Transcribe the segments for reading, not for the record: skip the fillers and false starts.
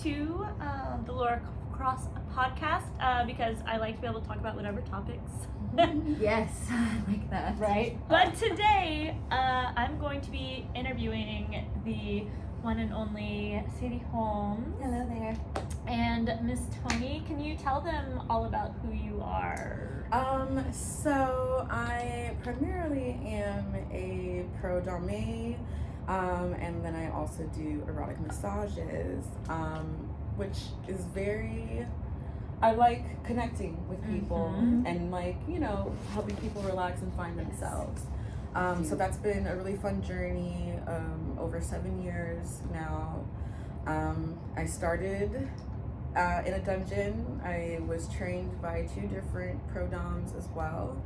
to the Lora Cross podcast because I like to be able to talk about whatever topics. Yes, I like that. Right? But today, I'm going to be interviewing the one and only Sadie Holmes. Hello there. And Miss Toni, can you tell them all about who you are? So I primarily am a pro dame, and then I also do erotic massages, which is I like connecting with people and helping people relax and find themselves. So that's been a really fun journey, over 7 years now. I started in a dungeon. I was trained by 2 different pro doms as well.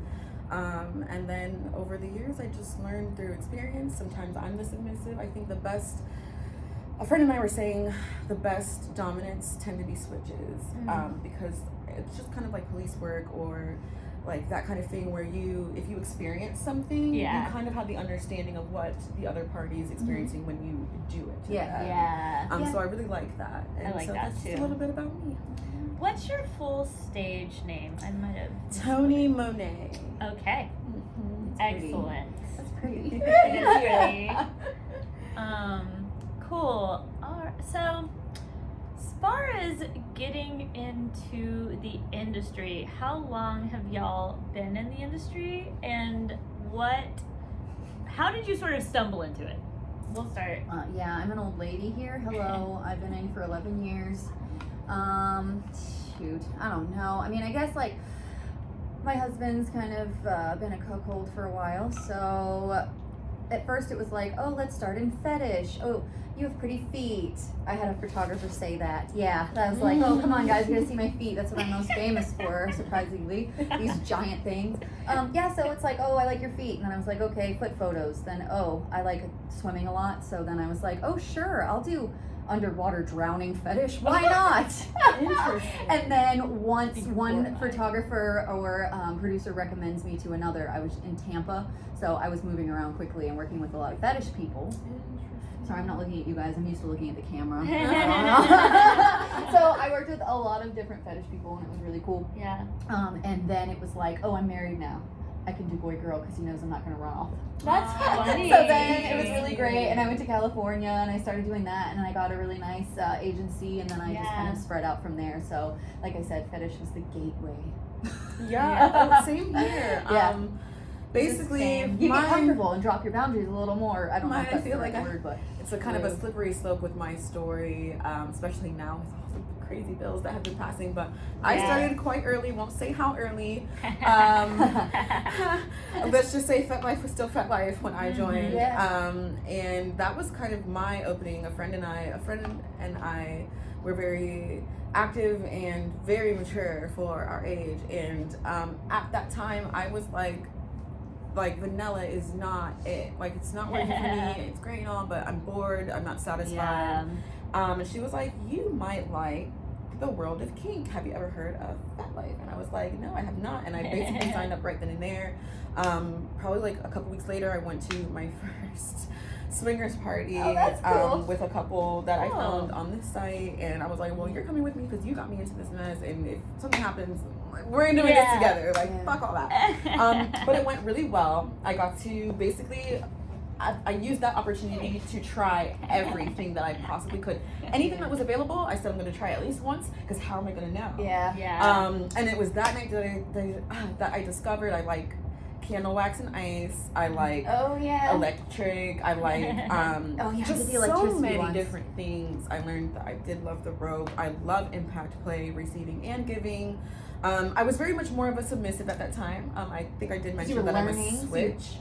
And then over the years, I just learned through experience. Sometimes I'm the submissive. I think a friend and I were saying the best dominants tend to be switches, because it's just kind of like police work or like that kind of thing where if you experience something, you kind of have the understanding of what the other party is experiencing when you do it. So I really like that. And I like so that that's too. Just a little bit about me. What's your full stage name? I might have. Toni Monet. Okay. Excellent. That's pretty. It is pretty. Cool. All right. So, as far as getting into the industry, how long have y'all been in the industry, and how did you sort of stumble into it? We'll start. I'm an old lady here. Hello. I've been in for 11 years. Shoot, I don't know. I mean, I guess like my husband's kind of been a cuckold for a while, so at first it was like, oh, let's start in fetish. Oh, you have pretty feet. I had a photographer say that. Yeah, that was like, oh, come on, guys, you gotta see my feet. That's what I'm most famous for, surprisingly. These giant things. So it's like, oh, I like your feet. And then I was like, okay, foot photos. Then, oh, I like swimming a lot. So then I was like, oh, sure, I'll do underwater drowning fetish. Why not? Interesting. And then once one photographer or producer recommends me to another, I was in Tampa, so I was moving around quickly and working with a lot of fetish people. Sorry, I'm not looking at you guys. I'm used to looking at the camera. So I worked with a lot of different fetish people, and it was really cool. Yeah. And then it was like, oh, I'm married now. I can do boy-girl because he knows I'm not going to run off. That's funny. So then it was really great, and I went to California, and I started doing that, and then I got a really nice agency, and then I just kind of spread out from there. So, like I said, fetish was the gateway. Same here. Basically, you get comfortable and drop your boundaries a little more. I don't know if that's I feel the right like word, but it's a kind of a slippery slope with my story, especially now with all the crazy bills that have been passing. But I started quite early. Won't say how early. Let's just say FetLife was still FetLife when I joined. And that was kind of my opening. A friend and I were very active and very mature for our age. And at that time, I was like vanilla is not it. Like, it's not working for me. It's great and all, but I'm bored. I'm not satisfied. And she was like, you might like the world of kink. Have you ever heard of FetLife? And I was like, no, I have not. And I basically signed up right then and there. Probably like a couple weeks later, I went to my first swingers party with a couple that I found on this site. And I was like, well, you're coming with me because you got me into this mess. And if something happens, we're doing this together. Like, fuck all that. But it went really well. I got to basically, I used that opportunity to try everything that I possibly could. Anything that was available, I said I'm going to try at least once, because how am I going to know? And it was that night that I discovered I like candle wax and ice. I like electric. I like just so many different things. I learned that I did love the rope. I love impact play, receiving and giving. I was very much more of a submissive at that time. I think I did mention that I'm a switch.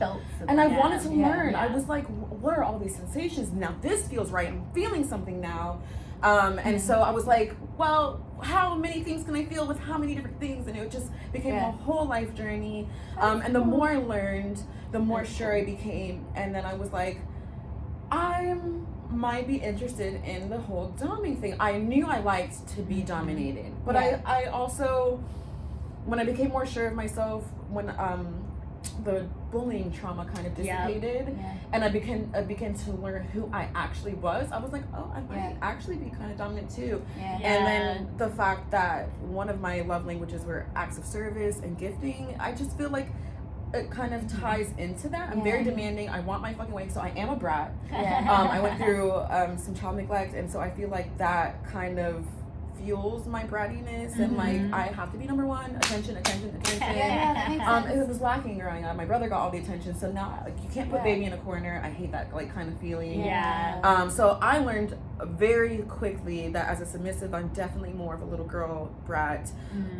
And I wanted to learn. I was like, what are all these sensations? Now this feels right. I'm feeling something now. And so I was like, well, how many things can I feel with how many different things? And it just became a whole life journey. And the more I learned, the more sure I became. And then I was like, I might be interested in the whole doming thing. I knew I liked to be dominated, but I also, when I became more sure of myself, when the bullying trauma kind of dissipated, and I began to learn who I actually was. I was like, oh, I might actually be kind of dominant too. And then the fact that one of my love languages were acts of service and gifting, I just feel like it kind of ties into that. I'm very demanding. I want my fucking way, so I am a brat. I went through some child neglect, and so I feel like that kind of fuels my brattiness, and like I have to be number one. Attention. That makes sense. It was lacking growing up. My brother got all the attention, so now like, you can't put baby in a corner. I hate that like kind of feeling. So I learned very quickly that as a submissive, I'm definitely more of a little girl brat.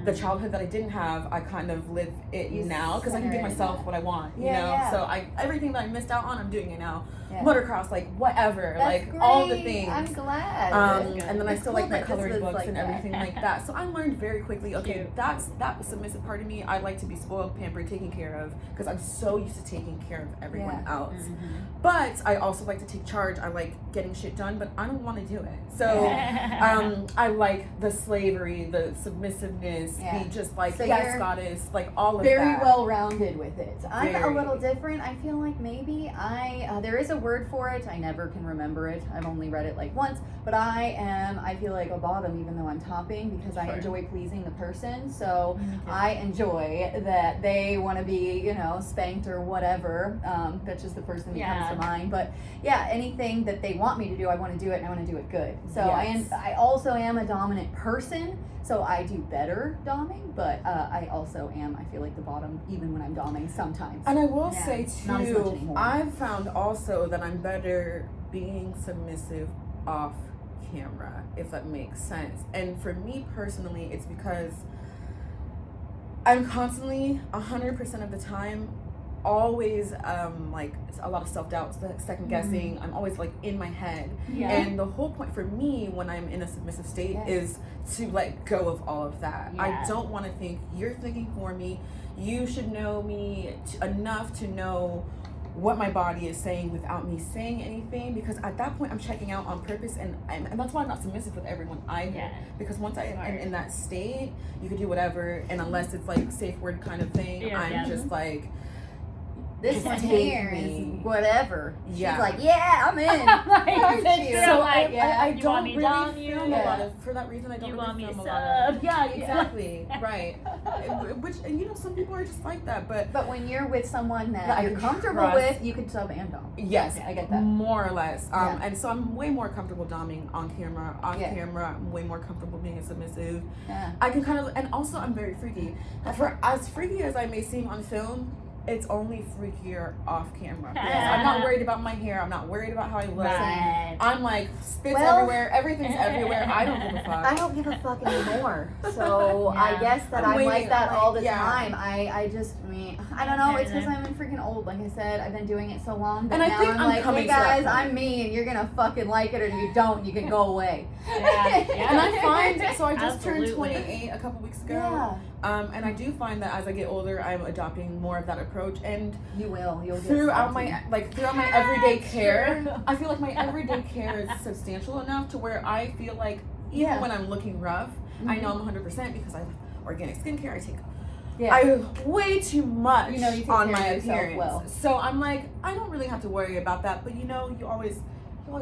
The childhood that I didn't have, I kind of live it now because I can give myself what I want. You know, so everything that I missed out on, I'm doing it now. Motocross, like whatever, That's like great. all the things. I'm glad. And then I still cool like my that this coloring was books like and that. everything like that. So I learned very quickly, okay, that submissive part of me, I like to be spoiled, pampered, taken care of, because I'm so used to taking care of everyone else. But I also like to take charge. I like getting shit done, but I don't want to do it. So I like the slavery, the submissiveness, the just like, so yes, goddess, like all of very that. well rounded with it. I'm a little different. I feel like maybe there is a word for it. I never can remember it. I've only read it like once, but I feel like a bottom even though I'm topping because I enjoy pleasing the person. So I enjoy that they want to be, you know, spanked or whatever. That's just the first thing that comes to mind. But yeah, anything that they want me to do, I want to do it and I want to do it good. So I also am a dominant person. So I do better doming, but I also am, I feel like the bottom even when I'm doming sometimes. And I will say not as much too, anymore. I've found also that I'm better being submissive off camera, if that makes sense. And for me personally, it's because I'm constantly 100% of the time always like a lot of self-doubt, second guessing. I'm always like in my head, and the whole point for me when I'm in a submissive state is to let go of all of that. I don't want to think you're thinking for me. You should know me enough to know what my body is saying without me saying anything, because at that point I'm checking out on purpose, and that's why I'm not submissive with everyone either. Because once I am in that state, you can do whatever, and unless it's like safe word kind of thing, I'm just like, this one here is whatever. She's like, I'm in. So I you don't want me really dom film you? a lot of, for that reason I don't You really want me film a sub? lot of. Yeah, exactly. Right. Which, and you know, some people are just like that, but when you're with someone that I you're can comfortable trust. with, you can sub and dom. yes, I get that. more or less. And so I'm way more comfortable doming on camera. Off camera, I'm way more comfortable being a submissive. I can kind of, and also I'm very freaky. For as freaky as I may seem on film, it's only freakier off camera. I'm not worried about my hair. I'm not worried about how I look. I'm like, spits everywhere. Everything's everywhere. I don't give a fuck. I don't give a fuck anymore. So I guess that I'm like that all the time. I don't know. It's because I'm freaking old. Like I said, I've been doing it so long. But and I now think I'm I'm like, coming hey guys, to that point. I'm me, and you're gonna fucking like it, or you don't. You can go away. And I find, so I just turned Absolutely. 28 a couple weeks ago. And I do find that as I get older, I'm adopting more of that approach. And you'll get throughout salty. my everyday care, I feel like my everyday care is substantial enough to where I feel like even when I'm looking rough, I know I'm 100% because I have organic skincare. I take I way too much you take on care my of yourself appearance. well. So I'm like, I don't really have to worry about that. But you know, you always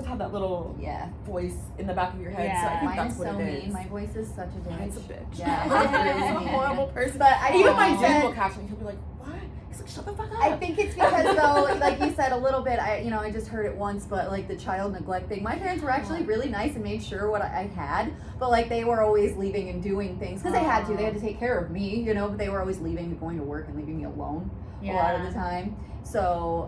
have that little voice in the back of your head. So I think Mine that's is what so it mean. is. My voice is such a bitch. Mine's a bitch. Yeah, I'm a horrible person. But I even my know. dad will catch me. He'll be like, "What?" He's like, "Shut the fuck up." I think it's because though, like you said a little bit, I just heard it once, but like the child neglect thing. My parents were actually really nice and made sure what I had, but like they were always leaving and doing things because they had to take care of me, but they were always leaving and going to work and leaving me alone a lot of the time. So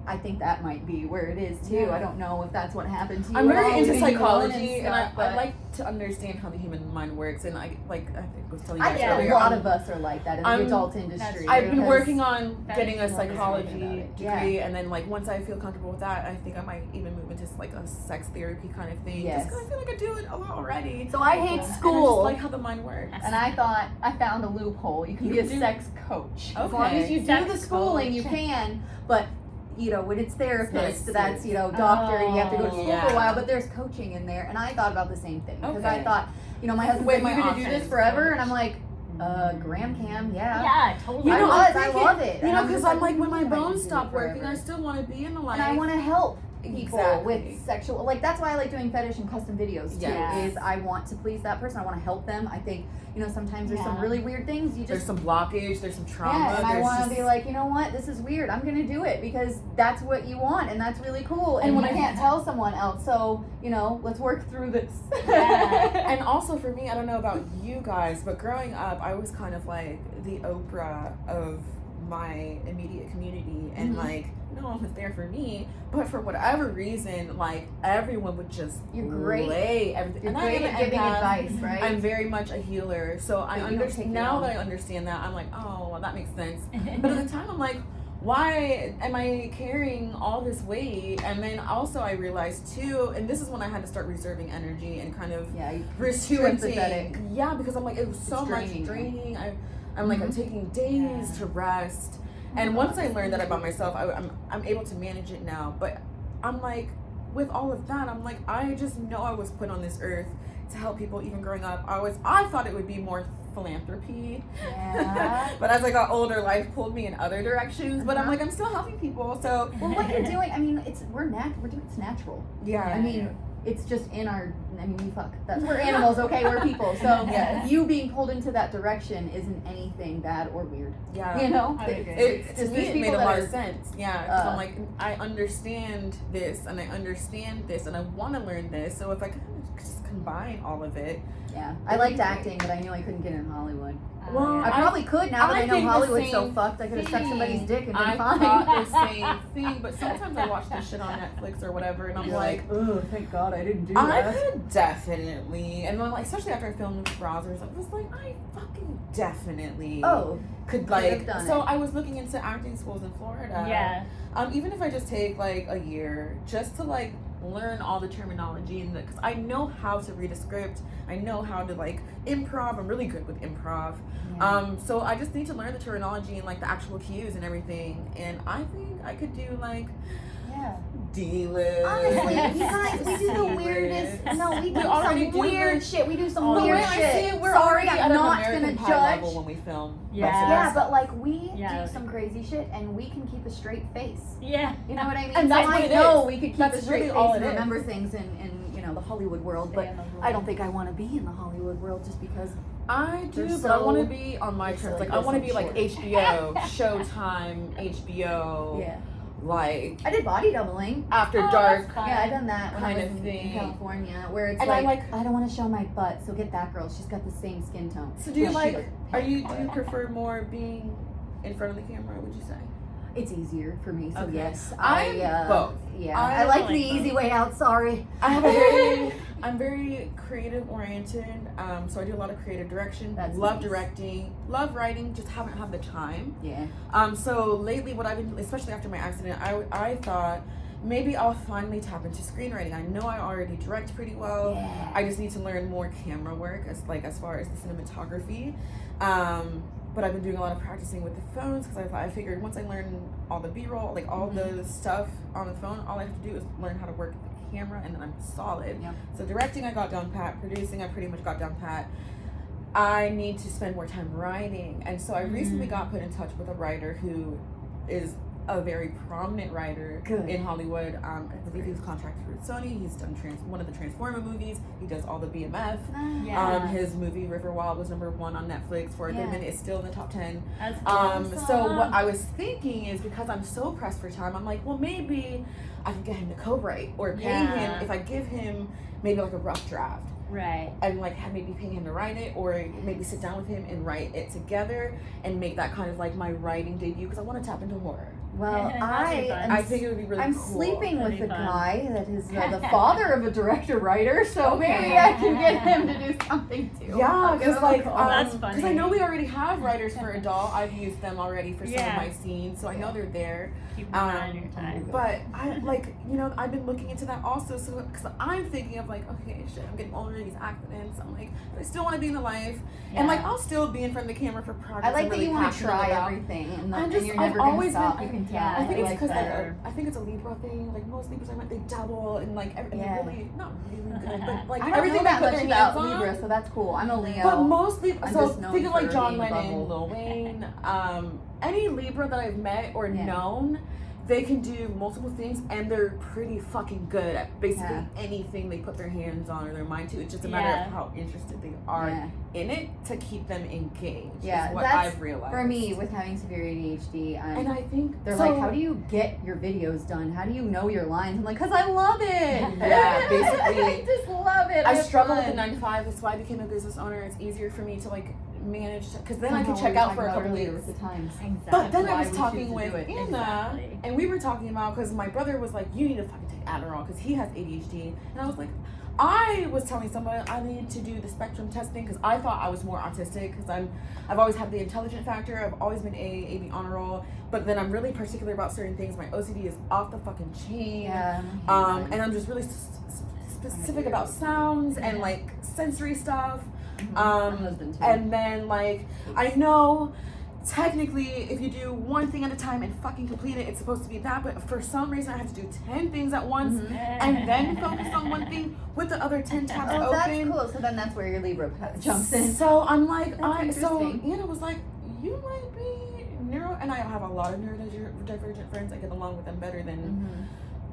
I think that might be where it is too. I don't know if that's what happened to you. I'm very into leaving you alone psychology, and stuff, I like to understand how the human mind works. And I think I was telling you I guys think earlier, a lot of us are like that in the adult industry. I've been because- working on That's getting a what I was psychology talking about degree, and then like once I feel comfortable with that, I think I might even move into like a sex therapy kind of thing. Just because I feel like I do it a lot already. So I hate And I school. just like how the mind works. And I thought I found a loophole. You can be a sex coach. As long as you do Sex the schooling, coach. you can. But when it's therapist, Nice. that's doctor, and you have to go to school for a Yeah. while. But there's coaching in there, and I thought about the same thing because I Okay. thought, my husband Way said, my "You're gonna do this offense forever," coach. and I'm like, Gram cam, yeah. Yeah, totally. You know, I love it. You know, because I'm like, "What when do you my mean I can bones do stop it working, forever?" I still want to be in the life. And I want to help people Exactly. with sexual, like, that's why I like doing fetish and custom videos too. Yes. Is I want to please that person. I want to help them. I think, you know, sometimes there's some really weird things you There's just some blockage, there's some trauma. yeah, and I there's want to just- be like, you know what, this is weird. I'm gonna do it because that's what you want, and that's really cool. And And when when I I- can't tell someone else, so you know, let's work through this. Yeah. And also for me, I don't know about you guys, but growing up, I was kind of like the Oprah of my immediate community, and Mhm. like no one was there for me, but for whatever reason, like everyone would just You're great. lay everything. You're And great I am at giving an empath. advice, right? I'm very much a healer, so I But you don't take understand it now on. that I understand that. I'm like, oh, well, that makes sense. But at the time, I'm like, why am I carrying all this weight? And then also I realized too, and this is when I had to start reserving energy and kind of Yeah, you sympathetic. Yeah, because I'm like, it was so It's much draining. draining. I'm like, I'm taking days Yeah. to rest. And once I learned that about myself, I'm able to manage it now. But I'm like, with all of that, I'm like, I just know I was put on this earth to help people. Even growing up, I thought it would be more philanthropy. Yeah. But as I got older, life pulled me in other directions. But I'm Uh-huh. like, I'm still helping people. So Well, what you're doing, I mean, we're doing it's natural. yeah. I mean, it's just in our. I mean, we fuck. We're animals, okay? We're people. So Yes. you being pulled into that direction isn't anything bad or weird. yeah. You know, I would agree. It, to Just me, there's it made people a that lot are- of sense. Yeah, because I'm uh, like, I understand this and I understand this and I want to learn this. So if I kind of just combine all of it, Yeah, I liked acting, but I knew I couldn't get in Hollywood. Well, I probably could now that I know think the Hollywood's so same fucked. I could have sucked somebody's thing. dick and been I fine. thought the same thing, but sometimes I watch this shit on Netflix or whatever, and I'm You're like, oh, thank God I didn't do I that. could definitely, and then like, especially after I filmed with Brazzers, I was like, I fucking definitely Oh, could could've like. done So it. I was looking into acting schools in Florida. Yeah. Even if I just take like a year just to like learn all the terminology and because I know how to read a script, I know how to like improv. I'm really good with improv. So I just need to learn the terminology and like the actual cues and everything. And I think I could do like yeah. D-list. Honestly, you guys, we do the C-list. weirdest. No, we do already some do weird the- shit. We do some Oh, weird wait, I shit. see it. We're Sorry, already I'm at an not American gonna Pie judge. level when we film. Yeah. Vice Yeah, versa. but like we Yeah. do some crazy shit, and we can keep a straight face. Yeah. You know what I mean? And so that's I what it know is. we could keep That's a straight really face all and it is. remember things in you know the Hollywood world, but I don't think I want to be in the Hollywood world just because. I do, They're but I want to so- be on my terms. like Like I want to this, be like I'm HBO, Showtime, HBO, Yeah, like I did body doubling. After Oh, Dark. that's fun. Yeah, I done that when I Kind was of in thing. California, where it's And I like, like- I don't want to show my butt, so get that girl. She's got the same skin tone. So do you Well, she like? does. Do you prefer more being in front of the camera? Would you say? It's easier for me, so Okay. yes. I'm both. Yeah, I I like like the both. easy way out. Sorry. I'm very creative oriented. So I do a lot of creative direction. That's love nice. directing. Love writing. Just haven't had the time. Yeah. So lately, what I've been, especially after my accident, I thought maybe I'll finally tap into screenwriting. I know I already direct pretty well. Yeah. I just need to learn more camera work as far as the cinematography. But I've been doing a lot of practicing with the phones because I figured once I learn all the B-roll, like all the stuff on the phone, all I have to do is learn how to work the camera and then I'm solid. Yep. So directing I got down pat, producing I pretty much got down pat. I need to spend more time writing, and so I recently got put in touch with a writer who is a very prominent writer Good. in Hollywood. I believe he was contracted with Sony. He's done one of the Transformer movies. He does all the BMF. Yeah. His movie Riverwild was #1 on Netflix for a good Yeah. minute. It's still in the top 10. That's So what I was thinking is because I'm so pressed for time, I'm like, well, maybe I can get him to co-write or pay Yeah. him if I give him maybe like a rough draft. Right. And like maybe paying him to write it, or maybe sit down with him and write it together and make that kind of like my writing debut because I want to tap into horror. Well, That'd be I fun. am I think it would be really I'm cool. sleeping That'd with be a fun. guy that is the father of a director-writer, so Okay. maybe I can get him to do something too. Yeah, I'll give because him a like, call. That's because funny. I know we already have writers for adult. I've used them already for some Yeah. of my scenes, so I know they're there. Keep an eye on your time. But I like, I've been looking into that also. So because I'm thinking of like, okay, shit, I'm getting older. These accidents. I'm like, I still want to be in the life, and like, I'll still be in front of the camera for projects. I like I'm that really you want to passionate try about. everything, and I'm and just, you're I've never going to always stop. been, You can can tell. Yeah, I think it's like because that. I think it's a Libra thing. Like most Libras I met, they dabble and like Yeah. really not really good, but like I don't everything know they that put much their about hands on. Libra, so that's cool. I'm a Leo. But most Libra, I'm so just known think of like for John being a Lennon, bubble. Lil Wayne, any Libra that I've met or Yeah. known, they can do multiple things and they're pretty fucking good at basically Yeah. anything they put their hands on or their mind to. It's just a matter Yeah. of how interested they are Yeah. in it to keep them engaged. Yeah, is what that's I've realized. For me, with having severe ADHD, and I think they're so, like, how do you get your videos done? How do you know your lines? I'm like, because I love it. Yeah, basically. I just love it. I have struggle with fun. the 9 to 5. That's why I became a business owner. It's easier for me to like manage because then I Somehow can we check were out talking for a about couple earlier weeks. with the times. Exactly. But then I why was we talking choose to with do it. Anna, Exactly. and we were talking about because my brother was like, "You need to fucking take Adderall because he has ADHD," and I was like, I was telling someone I needed to do the spectrum testing because I thought I was more autistic because I've always had the intelligent factor. I've always been A, B honor roll, but then I'm really particular about certain things. My OCD is off the fucking chain. Yeah. And I'm just really specific about sounds and like sensory stuff. My husband too. And then like I know technically if you do one thing at a time and fucking complete it, it's supposed to be that, but for some reason I have to do 10 things at once and then focus on one thing with the other 10 tabs Oh, open. that's cool. So then that's where your Libra jumps in. So I'm like, That's so interesting. Anna was like, you might be neuro, and I have a lot of neurodivergent friends. I get along with them better than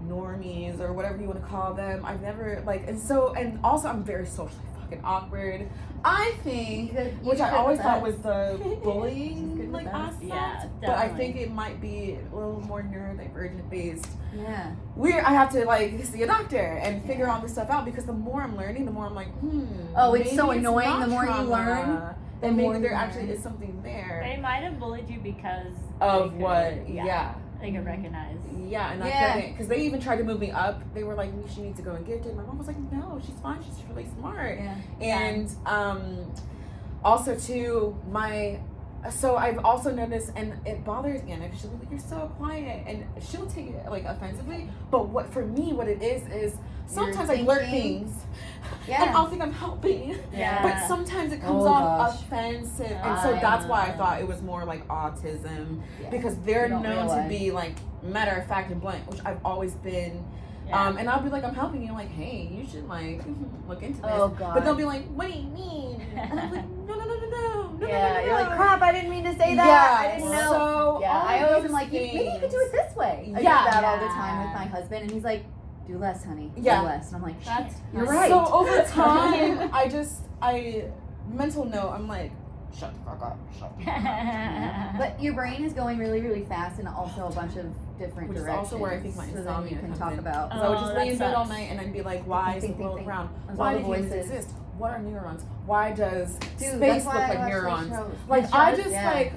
normies or whatever you want to call them. I've never like, and also I'm very socially fucking awkward. I think, which I always thought was the bullying like aspect, Yeah, but I definitely. think it might be a little more neurodivergent based. Yeah. I have to like see a doctor and figure all this stuff out because the more I'm learning, the more I'm like, Oh, it's so maybe annoying not the more you trauma. learn, Then the more maybe there you actually learn. is something there They might have bullied you because of they what, could- yeah. they could recognize. Yeah, and Yeah. I couldn't, because they even tried to move me up. They were like, she needs to go and gifted. My mom was like, no, she's fine. She's really smart. Yeah. And also too, so I've also noticed, and it bothers Anna because she'll be like, you're so quiet, and she'll take it like offensively. But what for me, what it is sometimes I blurt thinking. things, Yeah. and I'll think I'm helping. Yeah. But sometimes it comes Oh, off gosh. offensive, and so that's why I know. thought it was more like autism Yeah. because they're You don't known to realize. be like matter of fact and blunt, which I've always been. Yeah. And I'll be like, I'm helping you. Like, hey, you should like look into this. Oh, God. But they'll be like, what do you mean? And I'm like, no. Yeah, you're like, crap, I didn't mean to say that. Yeah, I didn't know. so Yeah, all I always am those like, maybe you could do it this way. I Yeah. do that all the Yeah. time with my husband, and he's like, do less, honey. Yeah. Do less. And I'm like, That's shit, you're fine. right. So over time, mental note, I'm like, shut the fuck up. But your brain is going really, really fast in also a bunch of different Which is directions. also where I think my so then insomnia you can comes talk in. about. Because I would Oh, just that lay in bed all sucks. night and I'd be like, why is Think, the world think. round? Those Why are do the humans voices. exist? What are neurons? Why does Dude, space that's look why I like watch neurons? those shows. Like Those I shows, just yeah. like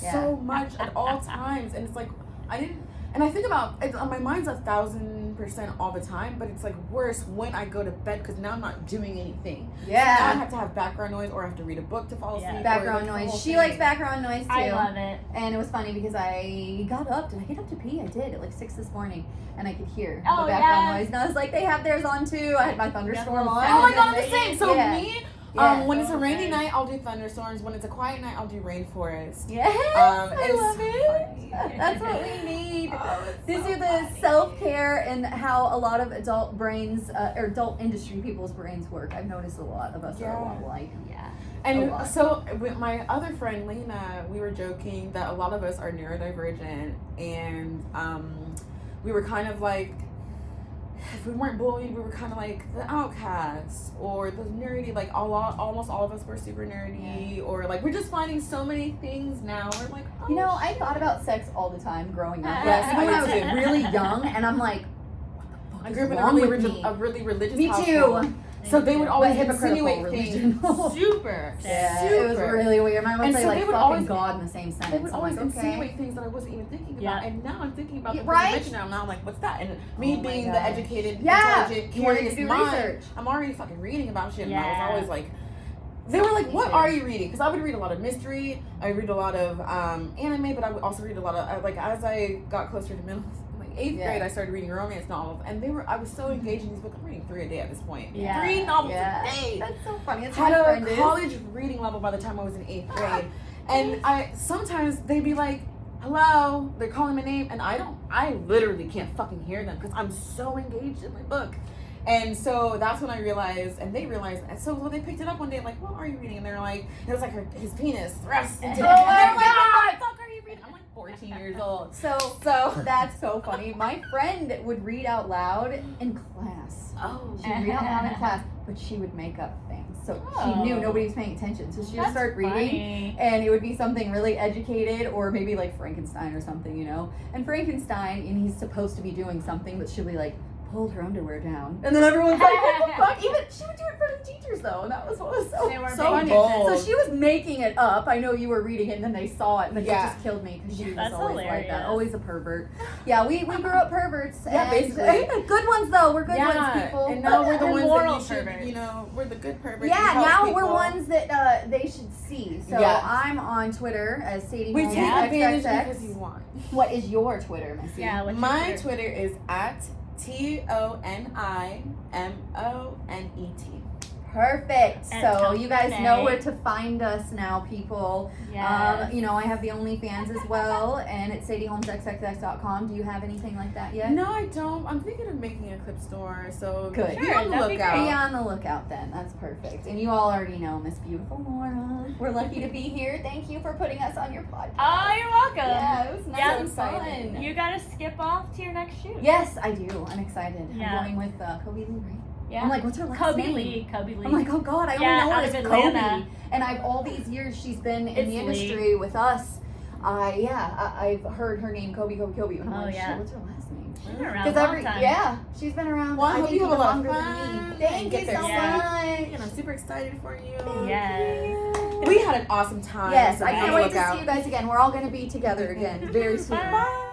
Yeah. so much at all times, and it's like I didn't. And I think about it, my mind's 1,000% all the time, but it's like worse when I go to bed because now I'm not doing anything. Now I Yeah. have to have background noise or I have to read a book to fall Yeah. asleep. Background or the noise. whole She thing. likes background noise too. I love it. And it was funny because I got up. Did I get up to pee? I did at like 6 this morning, and I could hear Oh, the background yes. noise. And I was like, they have theirs on too. I had my thunderstorm on. Oh my god, I'm the same. So Yeah. me, Yeah. when it's a rainy Okay. night, I'll do thunderstorms. When it's a quiet night, I'll do rainforest. Yes, I I love so it. funny. That's what we need. Oh, it's These so are the funny. self-care and how a lot of adult brains, or adult industry people's brains work. I've noticed a lot of us are a lot alike. Yeah. A And lot. so with my other friend Lena, we were joking that a lot of us are neurodivergent, and we were kind of like, if we weren't bullied, we were kind of like the outcasts or the nerdy. Like almost all of us were super nerdy, or like we're just finding so many things now. We're like, oh, You know, I shit. thought about sex all the time growing up. Yes, Even when I I was did too. really young, and I'm like, I grew up in wrong with a me? really religious Me household. too. So they would always But hypocritical insinuate things. religion. Super. Yeah, super. it was really weird. My mom would And say so like they would fucking always- God in the same sentence. They would I'm always like, okay. insinuate things that I wasn't even thinking about, Yeah. and now I'm thinking about Yeah, the right? religion now. Now I'm like, what's that? And me Oh my being the gosh. educated, Yeah, intelligent, you wanted to curious do mind, research. I'm already fucking reading about shit. And I Yeah. was always like, they were like, Me what too. are you reading? Because I would read a lot of mystery. I read a lot of anime, but I would also read a lot of like as I got closer to middle. Like 8th Yeah. grade, I started reading romance novels, and I was so engaged in these books. I'm reading 3 a day at this point. Yeah. 3 novels Yeah. a day. That's so funny. That's Had my a friend is. college reading level by the time I was in 8th grade. And sometimes they'd be like, hello, they're calling my name, and I literally can't fucking hear them because I'm so engaged in my book. And so that's when I realized, and they realized, and so when they picked it up one day, I'm like, what are you reading? And they're like, it was like his penis thrust into Oh it. And my they're like, God. what the fuck are you reading? I'm like 14 years old. So that's so funny. My friend would read out loud in class. Oh, She'd read out loud in class, but she would make up things. So she Oh. knew nobody was paying attention. So she would That's start reading, funny. and it would be something really educated, or maybe like Frankenstein or something, you know? And Frankenstein, and he's supposed to be doing something, but she'll be like, pulled her underwear down. And then everyone's like, what the fuck? Even she would do it for the teachers though, and that was what was They were so making funny. bold. So she was making it up. I know you were reading it and then they saw it, but Yeah. it just killed me because she was That's always like that. hilarious. Always a pervert. Yeah, we grew up perverts. Yeah, and basically. good ones though. We're good ones, yeah, people. and now we're the We're ones that moral you should, perverts. you know, we're the good perverts. Yeah, We help now people. we're ones that they should see. So Yes. I'm on Twitter as Sadie We Holmes take advantage XXX. because you want. What is your Twitter, Missy? Yeah, what's your My Twitter is at ToniMonet. Perfect. And So Toni you guys Monet. know where to find us now, people. Yes. You know, I have the OnlyFans as well, and it's SadieHolmesXXX.com. Do you have anything like that yet? No, I don't. I'm thinking of making a clip store, so Good. be Sure, on the that'd be lookout. great. Be on the lookout then. That's perfect. And you all already know Miss Beautiful Lora. We're lucky to be here. Thank you for putting us on your podcast. Oh, you're welcome. Yeah, it was nice Yeah, and exciting. fun. You gotta skip off to your next shoot. Yes, I do. I'm excited. Yeah. I'm going with Kobe Lee, right? Yeah. I'm like, what's her last Kobe name? Lee. Kobe Lee. I'm like, oh God, I only Yeah, know her out as of Kobe. Atlanta. And I've all these years she's been in It's the Lee. industry with us. I've heard her name, Kobe, and I'm Oh, like, yeah. shit, what's her last name? She's been around a Because long time. yeah, she's been around. Well, I hope think you have a even lot of longer than fun me. and Thank get you there so soon. much. And I'm super excited for you. Yes. We had an awesome time. Yes, so I be on can't the wait to lookout. see you guys again. We're all going to be together again very soon. Bye.